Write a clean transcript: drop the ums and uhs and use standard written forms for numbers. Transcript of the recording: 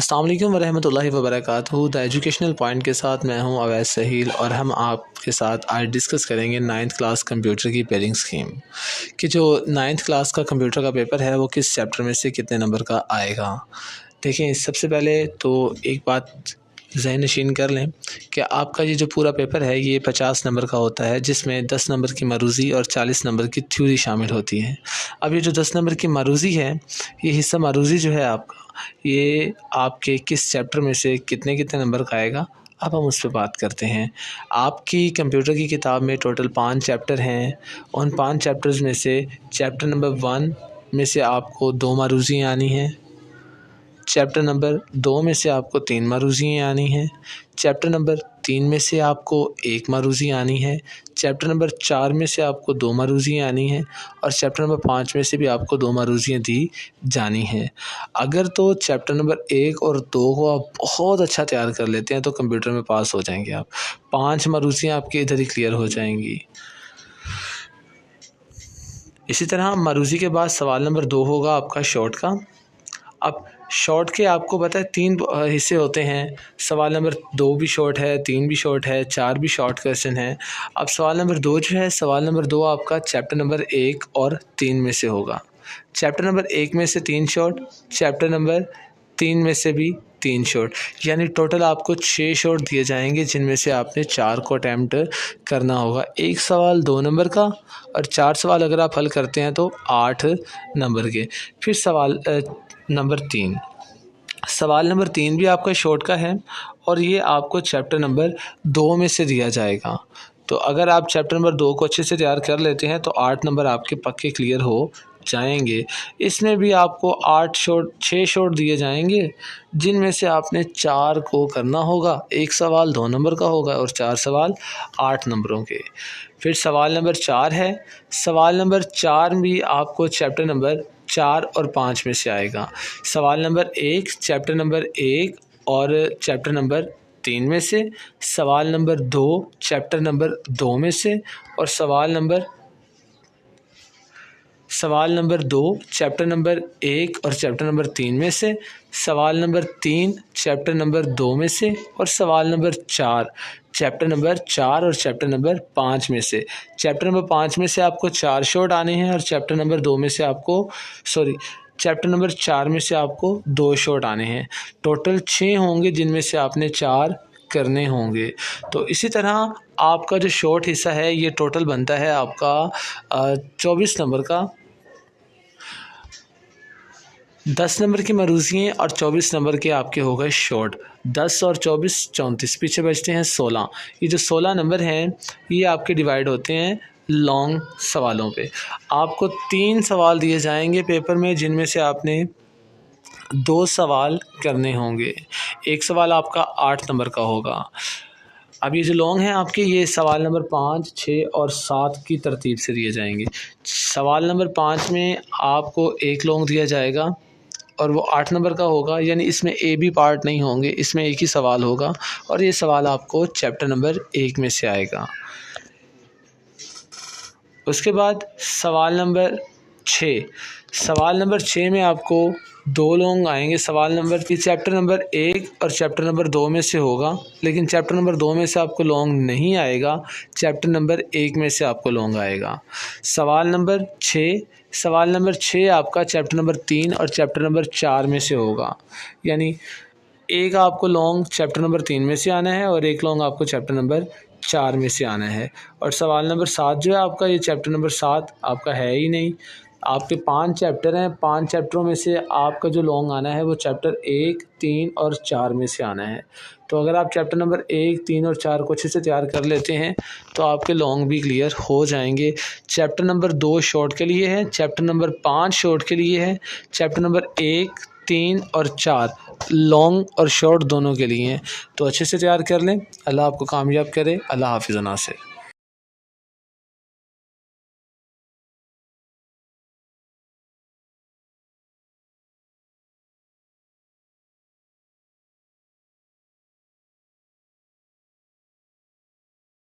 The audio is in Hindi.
अस्सलाम वालेकुम वरहमतुल्लाहि वबरकातुहू। द एजुकेशनल पॉइंट के साथ मैं हूं अवैस सहील और हम आपके साथ आज डिस्कस करेंगे 9th क्लास कंप्यूटर की पेयरिंग स्कीम कि जो 9th क्लास का कंप्यूटर का पेपर है वो किस चैप्टर में से कितने नंबर का आएगा। देखें, सबसे पहले तो एक बात ज़हन नशीन कर लें कि आपका ये जो पूरा पेपर है ये 50 नंबर का होता है, जिसमें 10 नंबर की मरूज़ी और 40 नंबर की थ्योरी शामिल होती है। अब ये जो 10 नंबर की मरूज़ी है, ये हिस्सा मरूज़ी जो है आपका, ये आपके किस चैप्टर में से कितने कितने नंबर का आएगा, अब हम उस पर बात करते हैं। आपकी कंप्यूटर की किताब में टोटल 5 चैप्टर हैं। उन 5 चैप्टर्स में से चैप्टर नंबर 1 में से आपको 2 मरूज़ियाँ आनी हैं। चैप्टर नंबर 2 में से आपको 3 मरूज़ियाँ आनी हैं। चैप्टर नंबर 3 में से आपको 1 मरूज़ी आनी है। चैप्टर नंबर 4 में से आपको 2 मरूज़ियाँ आनी हैं और चैप्टर नंबर 5 में से भी आपको 2 मरूज़ियाँ दी जानी हैं। अगर तो चैप्टर नंबर 1 और 2 को आप बहुत अच्छा तैयार कर लेते हैं तो कंप्यूटर में पास हो जाएंगे आप। 5 मरूज़ियाँ आपकी इधर ही क्लियर हो जाएंगी। इसी तरह मरूज़ी के बाद सवाल नंबर 2 होगा आपका शॉर्ट का। अब शॉर्ट के आपको पता है 3 हिस्से होते हैं। सवाल नंबर 2 भी शॉर्ट है, 3 भी शॉर्ट है, 4 भी शॉर्ट क्वेश्चन है। अब सवाल नंबर 2 जो है, सवाल नंबर 2 आपका चैप्टर नंबर 1 और 3 में से होगा। चैप्टर नंबर 1 में से 3 शॉर्ट, चैप्टर नंबर 3 में से भी 3 शॉर्ट, यानी टोटल आपको 6 शॉर्ट दिए जाएंगे, जिनमें से आपने 4 को अटैम्प्ट करना होगा। एक सवाल 2 नंबर का और 4 सवाल अगर आप हल करते हैं तो 8 नंबर के। फिर सवाल नंबर 3, सवाल नंबर 3 भी आपका शॉर्ट का है और ये आपको चैप्टर नंबर 2 में से दिया जाएगा। तो अगर आप चैप्टर नंबर 2 को अच्छे से तैयार कर लेते हैं तो 8 नंबर आपके पक्के क्लियर हो जाएंगे। इसमें भी आपको 6 शॉर्ट दिए जाएंगे, जिनमें से आपने 4 को करना होगा। एक सवाल 2 नंबर का होगा और 4 सवाल 8 नंबरों के। फिर सवाल नंबर 4 है। सवाल नंबर 4 भी आपको चैप्टर नंबर 4 और 5 में से आएगा। सवाल नंबर 1 चैप्टर नंबर 1 और चैप्टर नंबर 3 में से। सवाल नंबर 2 चैप्टर नंबर 2 में से और सवाल नंबर 2 चैप्टर नंबर 1 और चैप्टर नंबर 3 में से। सवाल नंबर 3 चैप्टर नंबर 2 में से और सवाल नंबर 4 चैप्टर नंबर 4 और चैप्टर नंबर 5 में से। चैप्टर नंबर 5 में से आपको 4 शॉर्ट आने हैं और चैप्टर नंबर 2 में से आपको चैप्टर नंबर 4 में से आपको 2 शॉर्ट आने हैं। टोटल 6 होंगे, जिनमें से आपने 4 करने होंगे। तो इसी तरह आपका जो शॉर्ट हिस्सा है ये टोटल बनता है आपका 24 नंबर का। 10 नंबर की मरूज़ियाँ और 24 नंबर के आपके हो गए शॉर्ट। 10 और 24 34, पीछे बचते हैं 16। ये जो 16 नंबर हैं ये आपके डिवाइड होते हैं लॉन्ग सवालों पे। आपको 3 सवाल दिए जाएंगे पेपर में, जिनमें से आपने 2 सवाल करने होंगे। एक सवाल आपका 8 नंबर का होगा। अब ये जो लॉन्ग हैं आपके, ये सवाल नंबर 5, 6 और 7 की तरतीब से दिए जाएंगे। सवाल नंबर 5 में आपको एक लॉन्ग दिया जाएगा और वो 8 नंबर का होगा, यानी इसमें ए बी पार्ट नहीं होंगे, इसमें एक ही सवाल होगा और ये सवाल आपको चैप्टर नंबर 1 में से आएगा। उसके बाद सवाल नंबर 6 में आपको 2 लॉन्ग आएंगे। सवाल नंबर चैप्टर नंबर 1 और चैप्टर नंबर 2 में से होगा, लेकिन चैप्टर नंबर 2 में से आपको लॉन्ग नहीं आएगा, चैप्टर नंबर 1 में से आपको लॉन्ग आएगा। सवाल नंबर 6 आपका चैप्टर नंबर 3 और चैप्टर नंबर 4 में से होगा, यानी एक आपको लॉन्ग चैप्टर नंबर 3 में से आना है और एक लॉन्ग आपको चैप्टर नंबर 4 में से आना है। और सवाल नंबर 7 जो है आपका, ये चैप्टर नंबर 7 आपका है ही नहीं। आपके 5 चैप्टर हैं, 5 चैप्टरों में से आपका जो लॉन्ग आना है वो चैप्टर 1, 3 और 4 में से आना है। तो अगर आप चैप्टर नंबर 1, 3 और 4 को अच्छे से तैयार कर लेते हैं तो आपके लॉन्ग भी क्लियर हो जाएंगे। चैप्टर नंबर 2 शॉर्ट के लिए है, चैप्टर नंबर 5 शॉर्ट के लिए है, चैप्टर नंबर 1, 3 और 4 लॉन्ग और शॉर्ट दोनों के लिए हैं। तो अच्छे से तैयार कर लें। अल्लाह आपको कामयाब करे। अल्लाह हाफ़िज़।